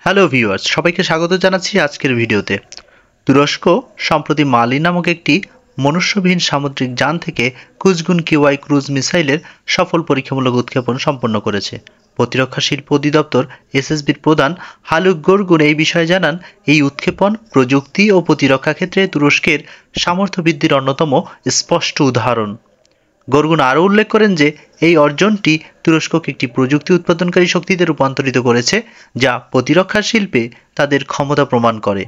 Hello viewers, সবাইকে স্বাগত জানাচ্ছি আজকের ভিডিওতে। তুরস্ক সম্প্রতি মালি নামক একটি মনুষ্যবিহীন সামুদ্রিক যান থেকে কুজগুন কিওয়াই ক্রুজ মিসাইলের সফল পরীক্ষামূলক উৎক্ষেপণ সম্পন্ন করেছে। প্রতিরক্ষা শিল্প অধিদপ্তর এসএসবির প্রধান হালুক গরগুন এই বিষয়ে জানান, এই উৎক্ষেপণ প্রযুক্তি ও প্রতিরক্ষা ক্ষেত্রে তুরস্কের সামর্থ্য বৃদ্ধির অন্যতম স্পষ্ট উদাহরণ। গরগুন আরও উল্লেখ করেন যে এই অর্জনটি তুরস্ককে একটি প্রযুক্তি উৎপাদনকারী শক্তিতে রূপান্তরিত করেছে, যা প্রতিরক্ষা শিল্পে তাদের ক্ষমতা প্রমাণ করে।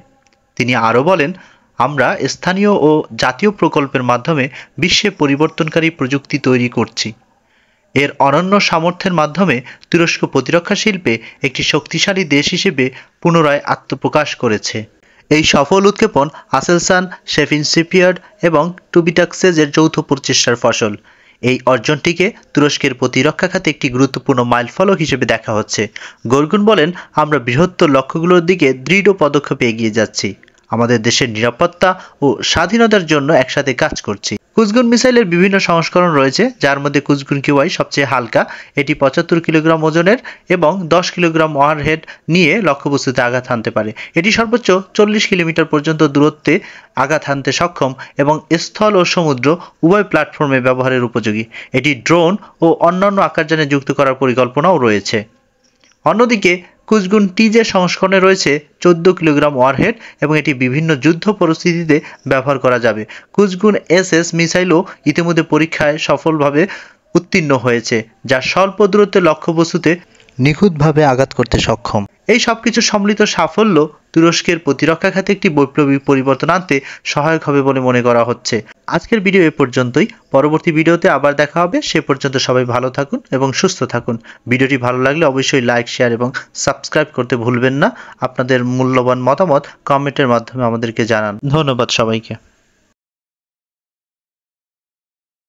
তিনি আরও বলেন, আমরা স্থানীয় ও জাতীয় প্রকল্পের মাধ্যমে বিশ্বে পরিবর্তনকারী প্রযুক্তি তৈরি করছি। এর অনন্য সামর্থ্যের মাধ্যমে তুরস্ক প্রতিরক্ষা শিল্পে একটি শক্তিশালী দেশ হিসেবে পুনরায় আত্মপ্রকাশ করেছে। এই সফল উৎক্ষেপণ আসেলসান, শেফিন শিপইয়ার্ড এবং টুবিটাক্সেজের যৌথ প্রচেষ্টার ফসল। এই অর্জনটিকে তুরস্কের প্রতিরক্ষা খাতে একটি গুরুত্বপূর্ণ মাইলফলক হিসেবে দেখা হচ্ছে। গরগুন বলেন, আমরা বৃহত্তর লক্ষ্যগুলোর দিকে দৃঢ় পদক্ষেপে এগিয়ে যাচ্ছি। আমাদের দেশের নিরাপত্তা ও স্বাধীনতার জন্য একসাথে কাজ করছি। কুজগুন মিসাইলের বিভিন্ন সংস্করণ রয়েছে, যার মধ্যে কুজগুন কিওয়াই সবচেয়ে হালকা। এটি ৭৫ কিলোগ্রাম ওজনের এবং ১০ কিলোগ্রাম ওয়ারহেড নিয়ে লক্ষ্যবস্তুতে আঘাত হানতে পারে। এটি সর্বোচ্চ ৪০ কিলোমিটার পর্যন্ত দূরত্বে আঘাত হানতে সক্ষম এবং স্থল ও সমুদ্র উভয় প্ল্যাটফর্মে ব্যবহারের উপযোগী। এটি ড্রোন ও অন্যান্য আকারযানে যুক্ত করার পরিকল্পনাও রয়েছে। অন্যদিকে কুজগুন টিজে সংস্করণে রয়েছে ১৪ কিলোগ্রাম ওয়ারহেড এবং এটি বিভিন্ন যুদ্ধ পরিস্থিতিতে ব্যবহার করা যাবে। কুজগুন এসএস মিসাইলও ইতিমধ্যে পরীক্ষায় সফলভাবে উত্তীর্ণ হয়েছে, যা স্বল্প দূরত্বের লক্ষ্যবস্তুতে নিখুঁতভাবে আঘাত করতে সক্ষম। এই সবকিছু সম্মিলিত সাফল্য তুরস্কের প্রতিরক্ষা খাতে একটি বৈপ্লবিক পরিবর্তন আনতে সহায়ক হবে বলে মনে করা হচ্ছে। আজকের ভিডিও এ পর্যন্তই। পরবর্তী ভিডিওতে আবার দেখা হবে। সে পর্যন্ত সবাই ভালো থাকুন এবং সুস্থ থাকুন। ভিডিওটি ভালো লাগলে অবশ্যই লাইক, শেয়ার এবং সাবস্ক্রাইব করতে ভুলবেন না। আপনাদের মূল্যবান মতামত কমেন্টের মাধ্যমে আমাদেরকে জানান। ধন্যবাদ সবাইকে।